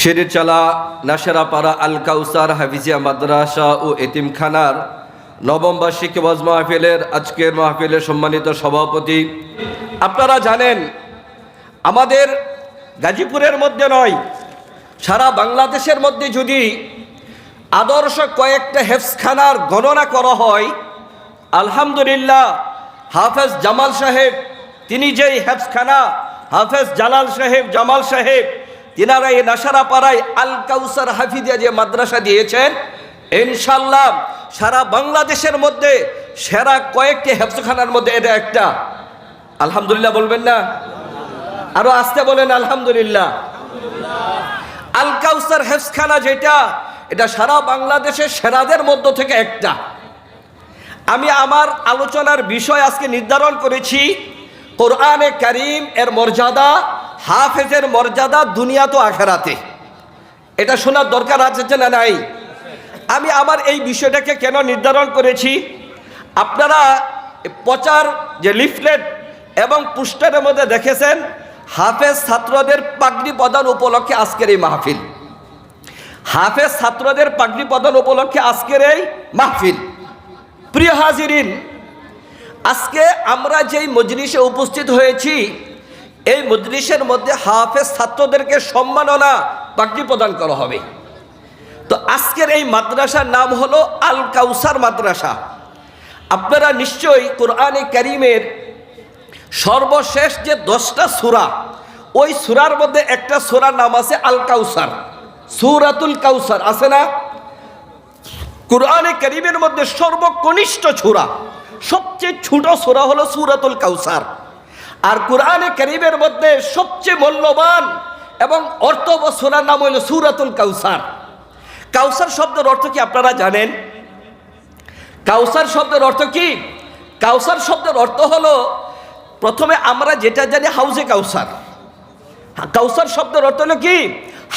শেরেচালা নাসেরাপাড়া আল কাউসার হাফিজিয়া মাদ্রাসা ও এতিমখানার নবম বার্ষিক ওয়াজ মাহফিলের আজকের মাহফিলের সম্মানিত সভাপতি, আপনারা জানেন আমাদের গাজীপুরের মধ্যে নয়, সারা বাংলাদেশের মধ্যে যদি আদর্শ কয়েকটা হেফজখানার গণনা করা হয়, আলহামদুলিল্লাহ হাফেজ জামাল সাহেব, তিনি যেই হেফজখানা হাফেজ জালাল সাহেব জামাল সাহেব তিনারা এই নাসারাপাড়ায় আল কাউসার হাফিজিয়া যে মাদ্রাসা দিয়েছেন, ইনশাল্লাহ সারা বাংলাদেশের মধ্যে সেরা কয়েকটি হেফজখানার মধ্যে এটা একটা। আলহামদুলিল্লাহ বলবেন না? আরো আসতে বলেন আলহামদুলিল্লাহ। আল কাউসার হেফজখানা যেটা, এটা সারা বাংলাদেশের সেরাদের মধ্য থেকে একটা। আমি আমার আলোচনার বিষয় আজকে নির্ধারণ করেছি কোরআনে কারীম এর মর্যাদা, হাফেজের মর্যাদা দুনিয়া তো আখেরাতে। এটা শোনার দরকার আছে না নাই? আমি আমার এই বিষয়টাকে কেন নির্ধারণ করেছি, আপনারা প্রচার যে লিফলেট এবং পোস্টারের মধ্যে দেখেছেন হাফেজ ছাত্রদের পাগড়ি প্রদান উপলক্ষে আজকের এই মাহফিল। হাফেজ ছাত্রদের পাগড়ি প্রদান উপলক্ষে আজকের এই মাহফিল। প্রিয় হাজিরিন, আজকে আমরা যেই মজলিসে উপস্থিত হয়েছি, এই মজলিসের মধ্যে হাফেজ ছাত্রদেরকে সম্মাননা পাগড়ি প্রদান করা হবে। তো আজকের এই মাদ্রাসার নাম হলো আল কাউসার মাদ্রাসা। আপনারা নিশ্চয়ই কোরআনে কারীমের সর্বশেষ যে 10টা সূরা, ওই সূরার মধ্যে একটা সূরার নাম আছে আল কাউসার, সূরাতুল কাউসার আছে না? কোরআনে কারীমের মধ্যে সর্বকনিষ্ঠ সূরা, সবচেয়ে ছোট সূরা হলো সূরাতুল কাউসার। আর কোরআনে কারীমের মধ্যে সবচেয়ে মূল্যবান এবং অর্থবহ সূরার নাম হলো সূরাতুল কাউসার। কাউসার শব্দের অর্থ কি আপনারা জানেন? কাউসার শব্দের অর্থ কি? কাউসার শব্দের অর্থ হলো, প্রথমে আমরা যেটা জানি হাউজে কাউসার। কাউসার শব্দের অর্থ হলো কি?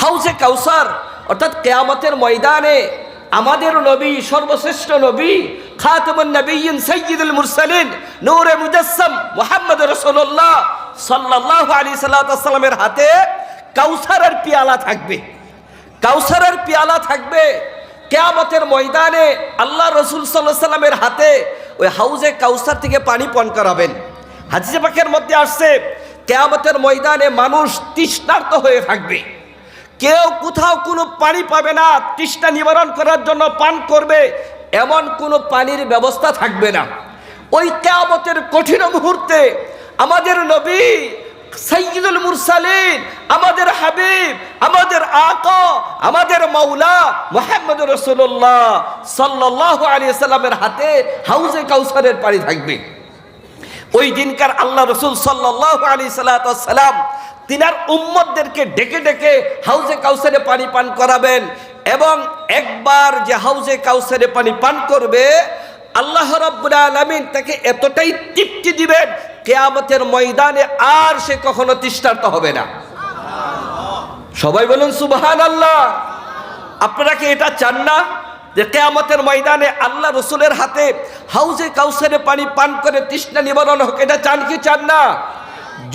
হাউজে কাউসার, অর্থাৎ কিয়ামতের ময়দানে আমাদের নবী, সর্বশ্রেষ্ঠ নবী, খাতামুন নবিয়্যিন সাইয়্যিদুল মুরসালিন, নূরে মুজাসসাম মুহাম্মদ রাসূলুল্লাহ সাল্লাল্লাহু আলাইহি সাল্লামের হাতে কাউসারের পেয়ালা থাকবে। কাউসারের পেয়ালা থাকবে কিয়ামতের ময়দানে। আল্লাহ রাসূল সাল্লাল্লাহু আলাইহি সাল্লামের হাতে ওই হাউজে কাউসার থেকে পানি পান করাবেন। হাদিসে পাকের মধ্যে আসছে কিয়ামতের ময়দানে মানুষ তৃষ্ণার্ত হয়ে থাকবে, কেউ কোথাও কোনো পানি পাবে না, তৃষ্ণা নিবারণ করার জন্য পান করবে এমন কোনো পানির ব্যবস্থা থাকবে না। ওই কিয়ামতের কঠিন মুহূর্তে আমাদের নবী সাইয়্যিদুল মুরসালিন, আমাদের হাবিব, আমাদের আকা, আমাদের মাওলা মুহাম্মদ রাসূলুল্লাহ সাল্লাল্লাহু আলাইহি সাল্লামের হাতে হাউজে কাউসারের পানি থাকবে। ওই দিনকার আল্লাহ রাসূল সাল্লাল্লাহু আলাইহি সাল্লাম তিনার উম্মতদেরকে ডেকে ডেকে হাউজে কাউসারে পানি পান করাবেন, এবং একবার যে হাউজে কাউসারে পানি পান করবে, আল্লাহ রাব্বুল আলামিন তাকে এতটাই তৃপ্তি দিবেন, কিয়ামতের ময়দানে আর সে কখনো তৃষ্ণার্ত হবে না। সবাই বলুন সুবহানাল্লাহ। আপনারা কি এটা চান না যে কিয়ামতের ময়দানে আল্লাহ রাসূলের হাতে হাউজে কাউসারে পানি পান করে তৃষ্ণা নিবারণ হোক? এটা চান কি চান না?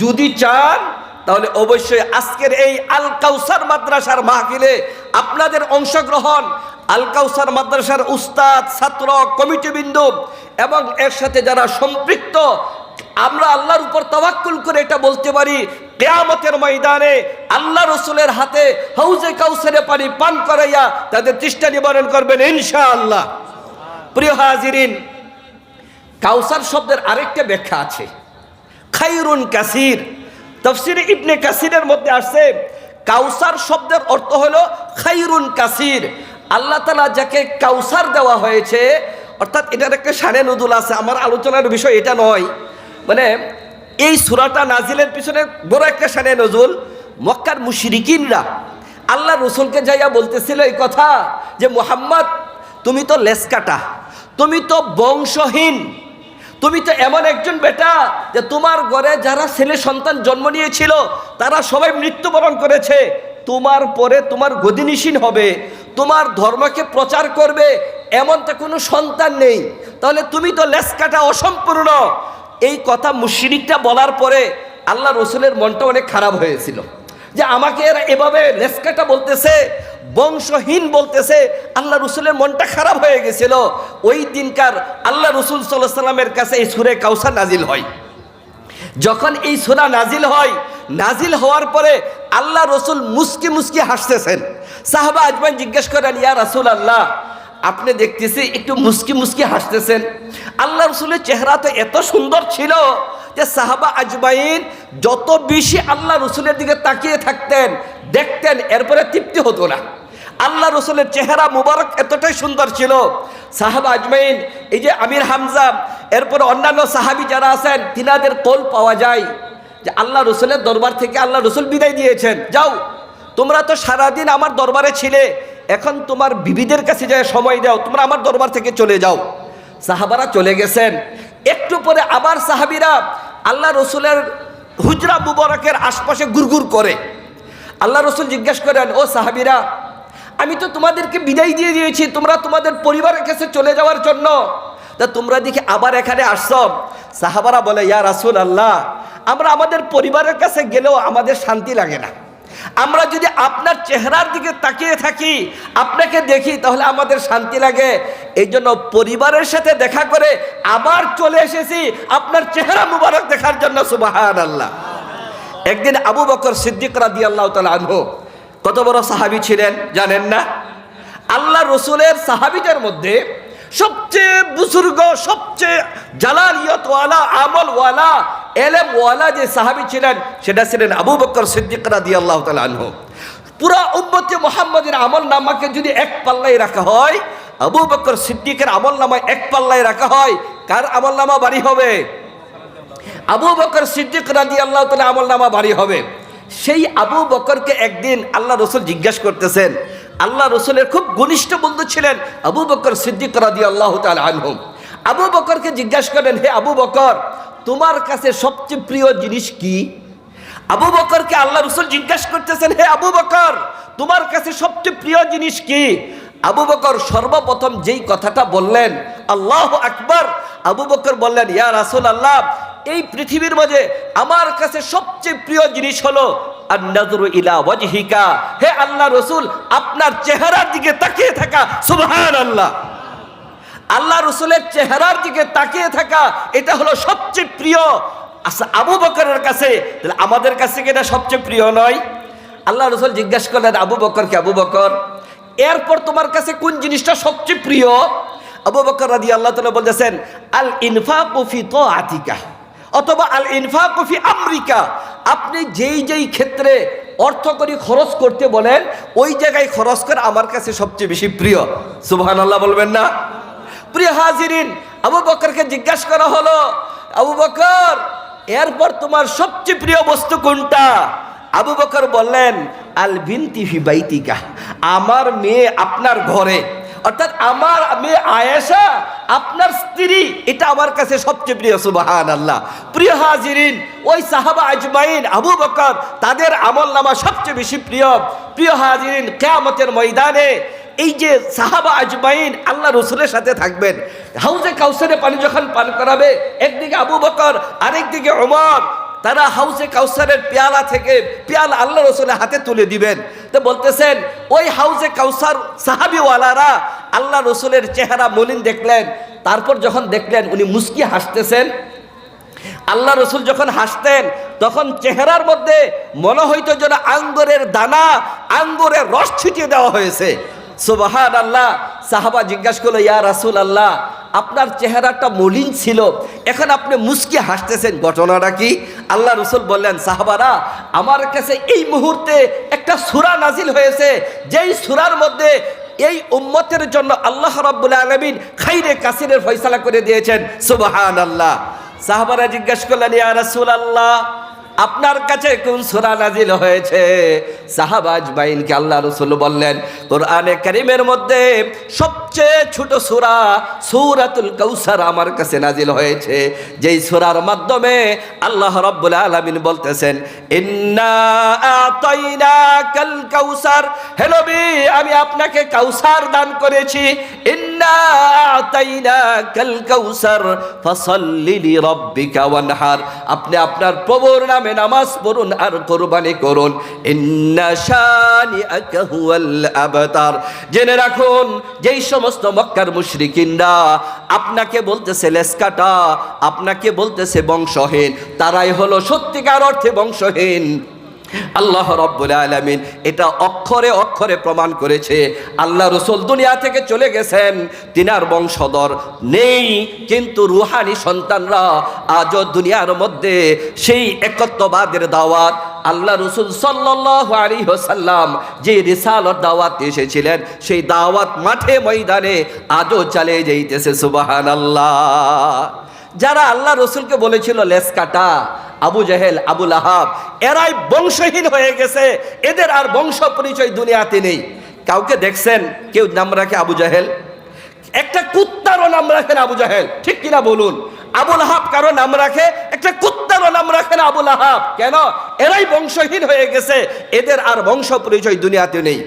যদি চান তাহলে অবশ্যই আজকের এই আল কাউসার মাদ্রাসার মাহফিলে আপনাদের অংশগ্রহণ, আল কাউসার মাদ্রাসার উস্তাদ, ছাত্র, কমিটিবৃন্দ এবং এর সাথে যারা সম্পৃক্ত, আমরা আল্লাহর উপর তাওয়াক্কুল করে এটা বলতে পারি, কিয়ামতের ময়দানে আল্লাহ রাসূলের হাতে হাউজে কাউসারে পানি পান করাইয়া তাদের তৃষ্ণা নিবারণ করবেন ইনশাআল্লাহ। প্রিয় হাজিরিন, কাউসার শব্দের আরেকটা ব্যাখ্যা আছে, খায়রুন কাসির। তাফসীরে ইবনে কাসিরের মধ্যে আসছে কাউসার শব্দের অর্থ হলো খায়রুন কাসির। আল্লাহ তাআলা যাকে কাউসার দেওয়া হয়েছে, অর্থাৎ এটার একটা শানে নুজুল আছে। আমার আলোচনার বিষয় এটা নয়, মানে এই সূরাটা নাজিলের পিছনে বড় একটা শানে নজুল। মক্কার মুশরিকিনরা আল্লাহ রাসূলকে যাইয়া বলতেছিল এই কথা যে মুহাম্মদ, তুমি তো লেসকাটা, তুমি তো বংশহীন, তুমি তো এমন একজন বেটা যে তোমার ঘরে যারা ছেলে সন্তান জন্ম নিয়েছিল তারা সবাই মৃত্যুবরণ করেছে, তোমার পরে তোমার গদিনিসীন হবে, তোমার ধর্মকে প্রচার করবে এমন তো কোনো সন্তান নেই, তাহলে তুমি তো লেসকাটা, অসম্পূর্ণ। এই কথা মুশরিকরা বলার পরে আল্লাহ রাসূলের মনটা অনেক খারাপ হয়েছিল। যে আমাকে এরা এভাবে লেসকাটা বলতেছে, বংশহীন বলতেছে। আল্লাহ রসুলের মনটা খারাপ হয়ে গেছিল। ওই দিনকার আল্লাহ রসুল সাল্লাল্লাহু আলাইহি সাল্লামের কাছে এই সূরা কাউসার নাজিল হয়। যখন এই সূরা নাজিল হয়, নাজিল হওয়ার পরে আল্লাহ রসুল মুস্কি মুস্কি হাসতেছেন। সাহাবা আজমাইন জিজ্ঞেস করেন, ইয়া রাসূলুল্লাহ, আপনি দেখতেছি একটু মুস্কি মুস্কি হাসতেছেন। আল্লাহ রসুলের চেহারা তো এত সুন্দর ছিল যে সাহাবা আজমাইন যত বেশি আল্লাহ রসুলের দিকে তাকিয়ে থাকতেন, দেখতেন, এরপরে তৃপ্তি হতো না। আল্লাহ রসুলের চেহারা মুবারক এতটাই সুন্দর ছিল। সাহাবা আজমাইন, এই যে আমির হামজা, এরপরে অন্যান্য সাহাবি যারা আছেন, তিনাদের কল পাওয়া যায় যে আল্লাহ রসুলের দরবার থেকে আল্লাহ রসুল বিদায় দিয়েছেন, যাও তোমরা তো সারাদিন আমার দরবারে ছিলে, এখন তোমার বিবিদের কাছে যায় সময় দাও, তোমরা আমার দরবার থেকে চলে যাও। সাহাবারা চলে গেছেন। একটু পরে আবার সাহাবিরা আল্লাহ রসুলের হুজরা মুবারকের আশপাশে গুড়গুড় করে। আল্লাহ রসুল জিজ্ঞেস করেন, ও সাহাবিরা, আমি তো তোমাদেরকে বিদায় দিয়ে দিয়েছি, তোমরা তোমাদের পরিবারের কাছে চলে যাওয়ার জন্য, তা তোমরা দেখি আবার এখানে আসছো। সাহাবারা বলে, ইয়া রাসূলুল্লাহ, আমরা আমাদের পরিবারের কাছে গেলেও আমাদের শান্তি লাগে না। আমরা যদি আপনার চেহারার দিকে তাকিয়ে থাকি, আপনাকে দেখি, তাহলে আমাদের শান্তি লাগে। এই জন্য পরিবারের সাথে দেখা করে আবার চলে এসেছি আপনার চেহারা মুবারক দেখার জন্য। সুবহানাল্লাহ। একদিন আবু বকর সিদ্দিক রাদিয়াল্লাহু তাআলা আনহু কত বড় সাহাবী ছিলেন জানেন না? আল্লাহ রসুলের সাহাবীদের মধ্যে সবচেয়ে বুজুর্গ, সবচেয়ে জালালিয়তওয়ালা, আমলওয়ালা, এলেমওয়ালা যে সাহাবী ছিলেন, সেটা ছিলেন আবু বকর সিদ্দিক রাদিয়াল্লাহু তাআলা আনহু। পুরা উম্মতে মুহাম্মাদের আমল নামাকে যদি এক পাল্লায় রাখা হয়, আবু বকর সিদ্দিকের আমল নামায় এক পাল্লায় রাখা হয়, কার আমল নামা ভারী হবে? আবু বকর সিদ্দিক রাদিয়াল্লাহু তাআলা আমল নামা ভারী হবে। সেই আবু বকরকে একদিন আল্লাহ রসুল জিজ্ঞাসা করতেছেন। আল্লাহ রসুলের খুব ঘনিষ্ঠ বন্ধু ছিলেন আবু বকর সিদ্দিক রাদিয়াল্লাহু তাআলা আনহু। আবু বকরকে জিজ্ঞাসা করেন, হে আবু বকর, তোমার কাছে সবচেয়ে প্রিয় জিনিস কি? আবু বকরকে আল্লাহ রসুল জিজ্ঞাসা করতেছেন, হে আবু বকর, তোমার কাছে সবচেয়ে প্রিয় জিনিস কি? আবু বকর সর্বপ্রথম যেই কথাটা বললেন, আল্লাহু আকবার, আবু বকর বললেন, ইয়া রাসূলুল্লাহ, এই পৃথিবীর মাঝে আমার কাছে সবচেয়ে প্রিয় জিনিস হলো আন-নাযরু ইলা ওয়াজহিকা, হে আল্লাহ রসুল, আপনার চেহারার দিকে তাকিয়ে থাকা। সুবহানাল্লাহ। আল্লাহ রসুলের চেহারার দিকে তাকিয়ে থাকা, এটা হলো সবচেয়ে প্রিয়। আচ্ছা, আবু বকরের কাছে, তাহলে আমাদের কাছে কি এটা সবচেয়ে প্রিয় নয়? আল্লাহ রসুল জিজ্ঞাসা করলেন আবু বকরকে, আবু বকর, এরপর তোমার কাছে কোন জিনিসটা সবচেয়ে প্রিয়? আবু বকর রাদিয়াল্লাহু তাআলা বলতেছেন, আল ইনফাকু ফি তাআতিকা, অথবা আল ইনফাকু ফি আমরিকা, আপনি যেই যেই ক্ষেত্রে অর্থ করি খরচ করতে বলেন, ওই জায়গায় খরচ করা আমার কাছে সবচেয়ে বেশি প্রিয়। সুবহানাল্লাহ বলবেন না? প্রিয় হাজিরিন, আবু বকরকে জিজ্ঞাসা করা হলো, আবু বকর, এরপর তোমার সবচেয়ে প্রিয় বস্তু কোনটা? আবু বকর বললেন, আল বিনতি ফি বাইতিকা, আমার মেয়ে আপনার ঘরে, অর্থাৎ আমার মেয়ে আয়েশা আপনার স্ত্রী, এটা আমার কাছে সবচেয়ে প্রিয়। সুবহানাল্লাহ। প্রিয় হাজিরিন, ওই সাহাবা আজমাইন, আবু বকর, তাদের আমল নামা সবচেয়ে বেশি প্রিয়। প্রিয় হাজিরিন, কিয়ামতের ময়দানে এই যে সাহাবা আজমাইন আল্লাহ রসুলের সাথে থাকবেন, হাউজে কাউসারে পানি যখন পান করাবে, একদিকে আবু বকর, আরেকদিকে ওমর, তারা হাউজে কাউসারের পেয়ালা থেকে পেয়ালা আল্লাহ রসুলের হাতে তুলে দিবেন। তো বলতেছেন, ওই হাউজে কাউসার সাহাবিওয়ালারা আল্লাহ রসুলের চেহারা মলিন দেখলেন, তারপর যখন দেখলেন উনি মুস্কি হাসতেছেন, আল্লাহ রসুল যখন হাসতেন, তখন চেহারার মধ্যে মনে হইতো যেন আঙ্গুরের দানা, আঙ্গুরের রস ছিটিয়ে দেওয়া হয়েছে। সুবহানাল্লাহ। সাহাবা জিজ্ঞাসা করলো, ইয়া রাসূলুল্লাহ, আপনার চেহারাটা মলিন ছিল, এখন আপনি মুস্কি হাসতেছেন, ঘটনাটা কি? আল্লাহ রসুল বললেন, সাহাবারা, আমার কাছে এই মুহূর্তে একটা সূরা নাজিল হয়েছে, যেই সূরার মধ্যে এই উম্মতের জন্য আল্লাহ রাব্বুল আলামিন খাইরে কাসিরের ফয়সালা করে দিয়েছেন। সুবহানাল্লাহ। সাহাবারা জিজ্ঞাসা করলেন, ইয়া রাসূলুল্লাহ, আপনার কাছে কোন সূরা নাজিল হয়েছে? সাহাবা আজমাইনকে আল্লাহ রাসূল বললেন, কোরআনে কারীমের মধ্যে সবচেয়ে ছোট সূরা সূরাতুল কাউসার আমার কাছে নাজিল হয়েছে, যেই সূরার মাধ্যমে আল্লাহ রাব্বুল আলামিন বলতেছেন, ইন্না আতাইনাকাল কাউসার, হে নবী, আমি আপনাকে কাউসার দান করেছি। ইন্না আতাইনাকাল কাউসার ফাসাল্লি লিরাব্বিকা ওয়ানহার, আপনি আপনার প্রভুর নামে নামে নামাজ পড়ুন আর কোরবানি করুন। ইন্না শানিআকা হুয়াল আবতার। জেনে রাখুন, যেই সমস্ত মক্কার মুশরিকিনরা আপনাকে বলতেছে লেসকাটা, আপনাকে বলতেছে বংশহীন, তারাই হলো সত্যিকার অর্থে বংশহীন। আল্লাহ রাব্বুল আলামিন এটা অক্ষরে অক্ষরে প্রমাণ করেছে। আল্লাহ রাসূল দুনিয়া থেকে চলে গেছেন, তিনার বংশধর নেই, কিন্তু রুহানি সন্তানরা আজও দুনিয়ার মধ্যে সেই একত্ববাদের দাওয়াত, আল্লাহ রাসূল সাল্লাল্লাহু আলাইহি ওয়াসাল্লাম যে রিসালাত দাওয়াত এসেছিলেন, সেই দাওয়াত মাঠে ময়দানে আজও চালিয়ে যাইতেছে। সুবহানাল্লাহ। যারা আল্লাহ রসুলকে বলেছিল লেস কাটা, আবু জেহেল, আবু লাহাব, এরাই বংশহীন হয়ে গেছে, এদের আর বংশ পরিচয় দুনিয়াতে নেই। কাউকে দেখছেন কেউ নাম রাখে আবু জেহেল? একটা কুত্তারও নাম রাখেন আবু জেহেল, ঠিক কিনা বলুন? আবু লাহাব কারো নাম রাখে? একটা কুত্তারও নাম রাখেন আবু লাহাব। কেন? এরাই বংশহীন হয়ে গেছে, এদের আর বংশ পরিচয় দুনিয়াতে নেই।